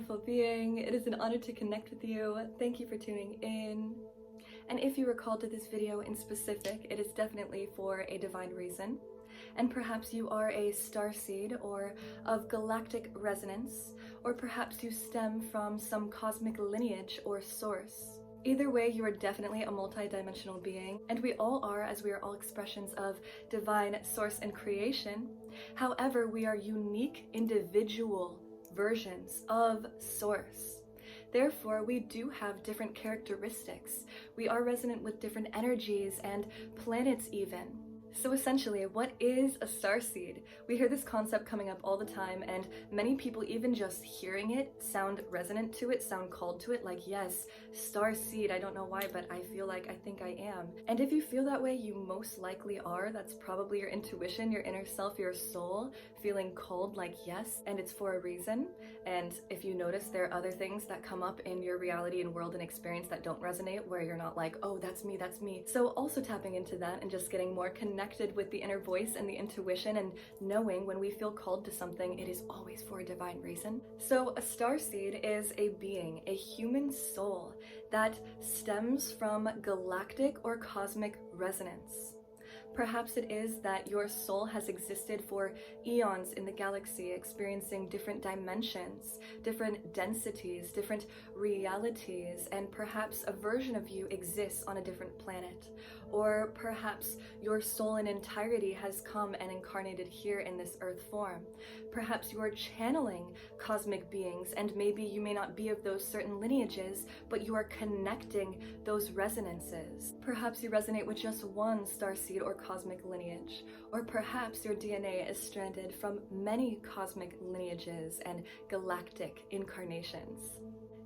beautiful being. It is an honor to connect with you. Thank you for tuning in. And if you were called to this video in specific, it is definitely for a divine reason. And perhaps you are a starseed or of galactic resonance, or perhaps you stem from some cosmic lineage or source. Either way, you are definitely a multi-dimensional being, and we all are, as we are all expressions of divine source and creation. However, we are unique individual versions of source. Therefore, we do have different characteristics. We are resonant with different energies and planets even. So essentially, what is a starseed? We hear this concept coming up all the time, and many people, even just hearing it, sound resonant to it, sound called to it, like, yes, starseed, I don't know why, but I think I am. And if you feel that way, you most likely are. That's probably your intuition, your inner self, your soul, feeling called like yes, and it's for a reason. And if you notice, there are other things that come up in your reality and world and experience that don't resonate, where you're not like, oh, that's me, that's me. So also tapping into that and just getting more connected with the inner voice and the intuition, and knowing when we feel called to something, it is always for a divine reason. So a starseed is a being, a human soul that stems from galactic or cosmic resonance. Perhaps it is that your soul has existed for eons in the galaxy, experiencing different dimensions, different densities, different realities, and perhaps a version of you exists on a different planet. Or perhaps your soul in entirety has come and incarnated here in this earth form. Perhaps you are channeling cosmic beings, and maybe you may not be of those certain lineages, but you are connecting those resonances. Perhaps you resonate with just one starseed or cosmic lineage, or perhaps your DNA is stranded from many cosmic lineages and galactic incarnations.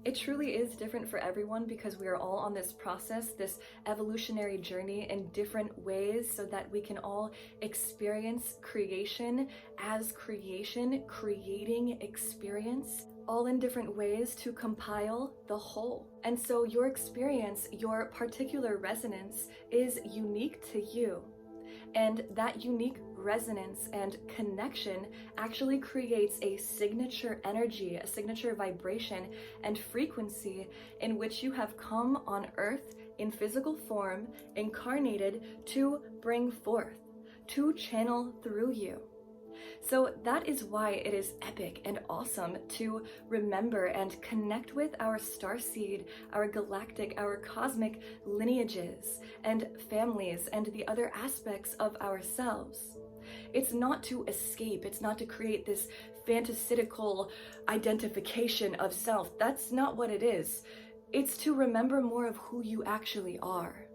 It truly is different for everyone, because we are all on this process, this evolutionary journey in different ways, so that we can all experience creation as creation, creating experience, all in different ways to compile the whole. And so your experience, your particular resonance is unique to you. And that unique resonance and connection actually creates a signature energy, a signature vibration and frequency in which you have come on earth in physical form, incarnated to bring forth, to channel through you. So that is why it is epic and awesome to remember and connect with our starseed, our galactic, our cosmic lineages and families and the other aspects of ourselves. It's not to escape, it's not to create this fantasistical identification of self. That's not what it is. It's to remember more of who you actually are.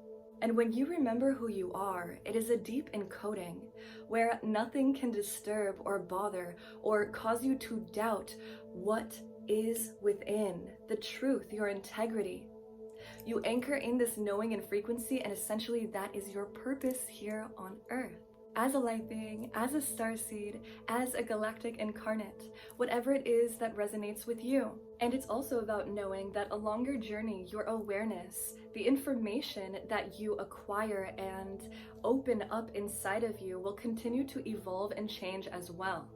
And when you remember who you are, it is a deep encoding where nothing can disturb or bother or cause you to doubt what is within, the truth, your integrity. You anchor in this knowing and frequency, and essentially that is your purpose here on earth. As a light being, as a starseed, as a galactic incarnate, whatever it is that resonates with you. And it's also about knowing that along your journey, your awareness, the information that you acquire and open up inside of you will continue to evolve and change as well.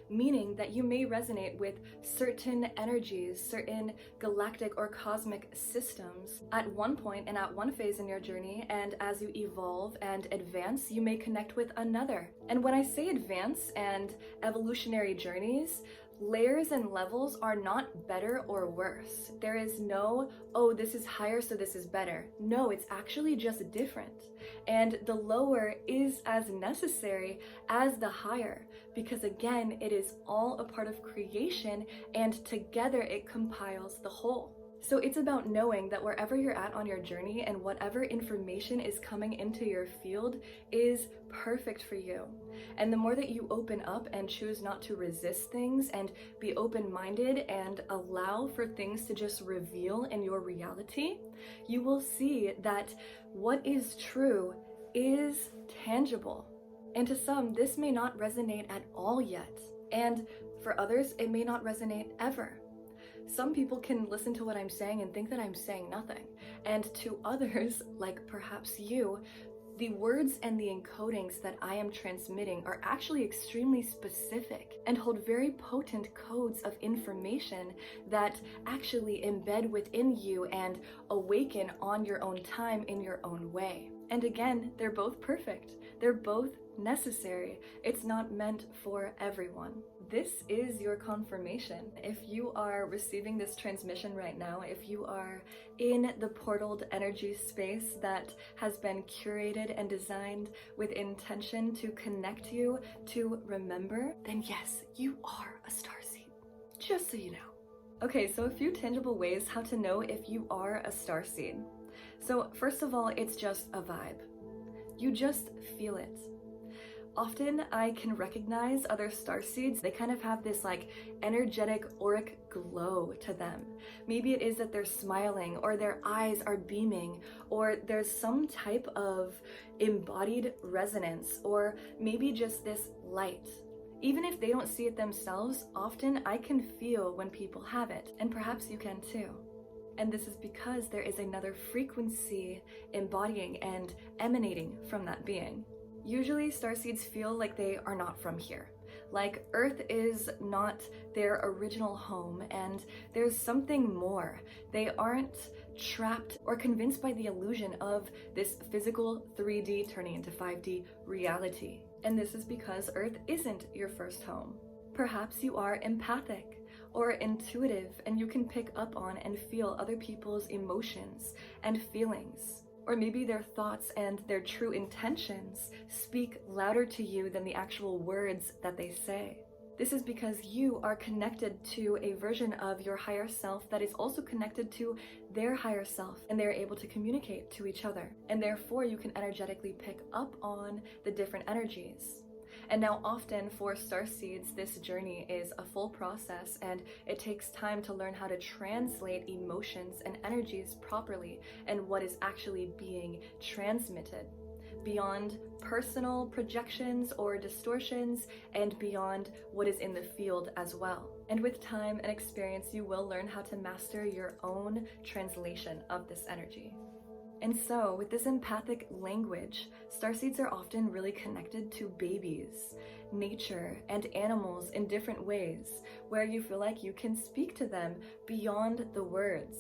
Meaning that you may resonate with certain energies, certain galactic or cosmic systems at one point and at one phase in your journey, and as you evolve and advance, you may connect with another. And when I say advance and evolutionary journeys, layers and levels are not better or worse. There is no, oh, this is higher, so this is better. No, it's actually just different. And the lower is as necessary as the higher, because again, it is all a part of creation, and together it compiles the whole. So it's about knowing that wherever you're at on your journey and whatever information is coming into your field is perfect for you. And the more that you open up and choose not to resist things and be open-minded and allow for things to just reveal in your reality, you will see that what is true is tangible. And to some, this may not resonate at all yet. And for others, it may not resonate ever. Some people can listen to what I'm saying and think that I'm saying nothing. And to others, like perhaps you, The words and the encodings that I am transmitting are actually extremely specific and hold very potent codes of information that actually embed within you and awaken on your own time in your own way. And again, they're both perfect. They're both necessary. It's not meant for everyone. This is your confirmation. If you are receiving this transmission right now, if you are in the portaled energy space that has been curated and designed with intention to connect you to remember, then yes, you are a starseed. Just so you know. Okay, so a few tangible ways how to know if you are a starseed. So first of all, it's just a vibe. You just feel it. Often I can recognize other starseeds. They kind of have this like energetic auric glow to them. Maybe it is that they're smiling, or their eyes are beaming, or there's some type of embodied resonance, or maybe just this light. Even if they don't see it themselves, often I can feel when people have it, and perhaps you can too. And this is because there is another frequency embodying and emanating from that being. Usually starseeds feel like they are not from here. Like Earth is not their original home, and there's something more. They aren't trapped or convinced by the illusion of this physical 3D turning into 5D reality. And this is because Earth isn't your first home. Perhaps you are empathic or intuitive, and you can pick up on and feel other people's emotions and feelings. Or maybe their thoughts and their true intentions speak louder to you than the actual words that they say. This is because you are connected to a version of your higher self that is also connected to their higher self, and they're able to communicate to each other. And therefore you can energetically pick up on the different energies. And now often for starseeds, this journey is a full process, and it takes time to learn how to translate emotions and energies properly and what is actually being transmitted beyond personal projections or distortions, and beyond what is in the field as well. And with time and experience, you will learn how to master your own translation of this energy. And so, with this empathic language, starseeds are often really connected to babies, nature, and animals in different ways, where you feel like you can speak to them beyond the words,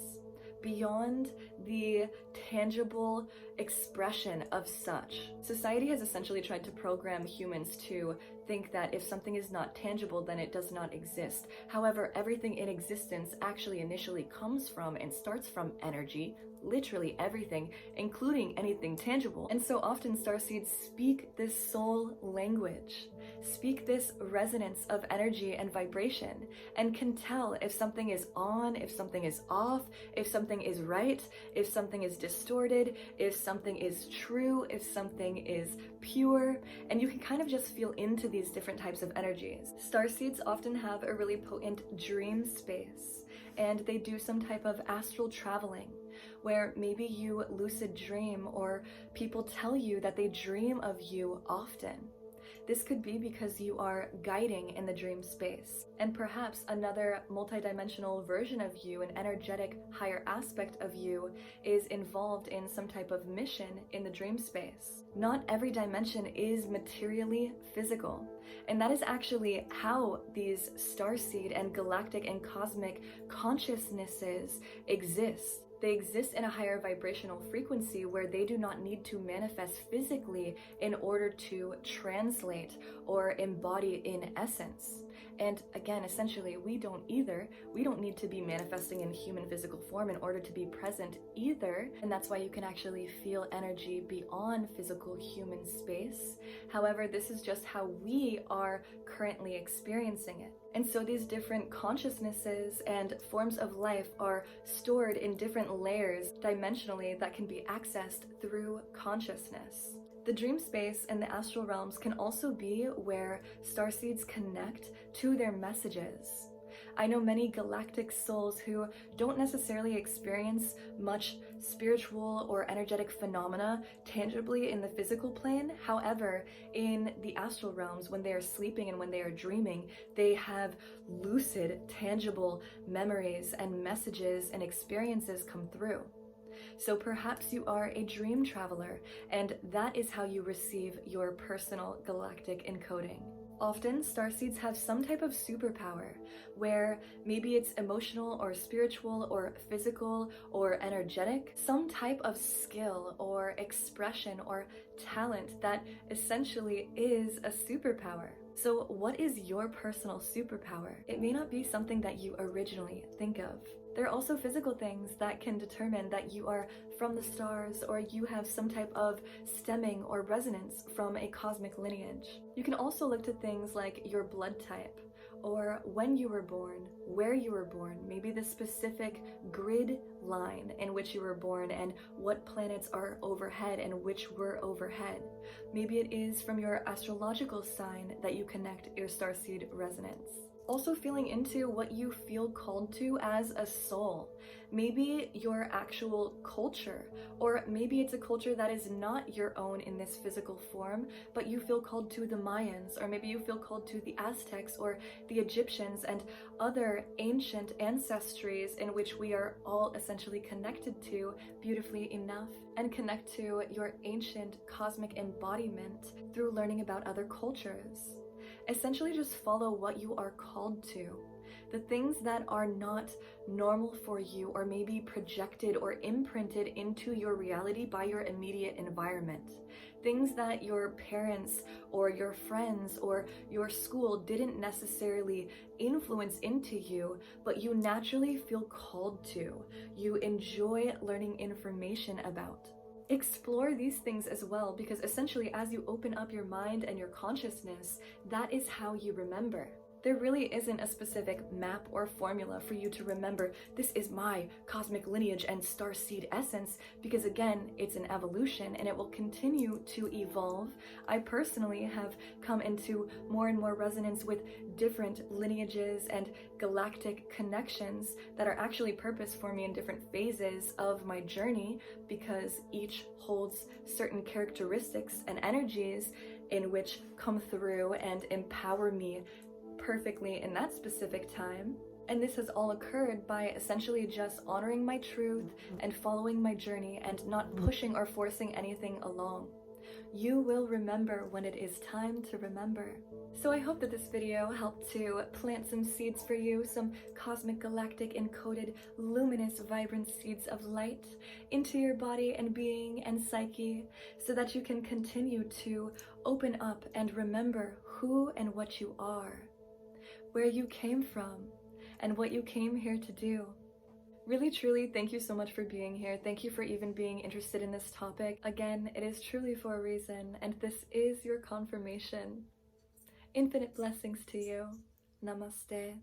beyond the tangible expression of such. Society has essentially tried to program humans to think that if something is not tangible, then it does not exist. However, everything in existence actually initially comes from and starts from energy, literally everything, including anything tangible. And so often starseeds speak this soul language, speak this resonance of energy and vibration, and can tell if something is on, if something is off, if something is right, if something is distorted, if something is true, if something is pure, and you can kind of just feel into these different types of energies. Starseeds often have a really potent dream space, and they do some type of astral traveling, where maybe you lucid dream, or people tell you that they dream of you often. This could be because you are guiding in the dream space, and perhaps another multidimensional version of you, an energetic higher aspect of you, is involved in some type of mission in the dream space. Not every dimension is materially physical, and that is actually how these starseed and galactic and cosmic consciousnesses exist. They exist in a higher vibrational frequency where they do not need to manifest physically in order to translate or embody in essence. And again, essentially, we don't either. We don't need to be manifesting in human physical form in order to be present either. And that's why you can actually feel energy beyond physical human space. However, this is just how we are currently experiencing it. And so these different consciousnesses and forms of life are stored in different layers dimensionally that can be accessed through consciousness. The dream space and the astral realms can also be where starseeds connect to their messages. I know many galactic souls who don't necessarily experience much spiritual or energetic phenomena tangibly in the physical plane. However, in the astral realms, when they are sleeping and when they are dreaming, they have lucid, tangible memories and messages and experiences come through. So perhaps you are a dream traveler, and that is how you receive your personal galactic encoding. Often, starseeds have some type of superpower, where maybe it's emotional or spiritual or physical or energetic, some type of skill or expression or talent that essentially is a superpower. So what is your personal superpower? It may not be something that you originally think of. There are also physical things that can determine that you are from the stars, or you have some type of stemming or resonance from a cosmic lineage. You can also look to things like your blood type, or when you were born, where you were born, maybe the specific grid line in which you were born and what planets are overhead and which were overhead. Maybe it is from your astrological sign that you connect your starseed resonance. Also feeling into what you feel called to as a soul. Maybe your actual culture, or maybe it's a culture that is not your own in this physical form, but you feel called to the Mayans, or maybe you feel called to the Aztecs or the Egyptians and other ancient ancestries in which we are all essentially connected to beautifully enough, and connect to your ancient cosmic embodiment through learning about other cultures. Essentially just follow what you are called to. The things that are not normal for you, or maybe projected or imprinted into your reality by your immediate environment. Things that your parents or your friends or your school didn't necessarily influence into you, but you naturally feel called to. You enjoy learning information about. Explore these things as well, because essentially as you open up your mind and your consciousness, that is how you remember. There really isn't a specific map or formula for you to remember, this is my cosmic lineage and starseed essence, because again, it's an evolution and it will continue to evolve. I personally have come into more and more resonance with different lineages and galactic connections that are actually purposed for me in different phases of my journey, because each holds certain characteristics and energies in which come through and empower me perfectly in that specific time. And this has all occurred by essentially just honoring my truth and following my journey and not pushing or forcing anything along. You will remember when it is time to remember. So I hope that this video helped to plant some seeds for you, some cosmic, galactic, encoded, luminous, vibrant seeds of light into your body and being and psyche, so that you can continue to open up and remember who and what you are, where you came from, and what you came here to do. Really, truly, thank you so much for being here. Thank you for even being interested in this topic. Again, it is truly for a reason, and this is your confirmation. Infinite blessings to you. Namaste.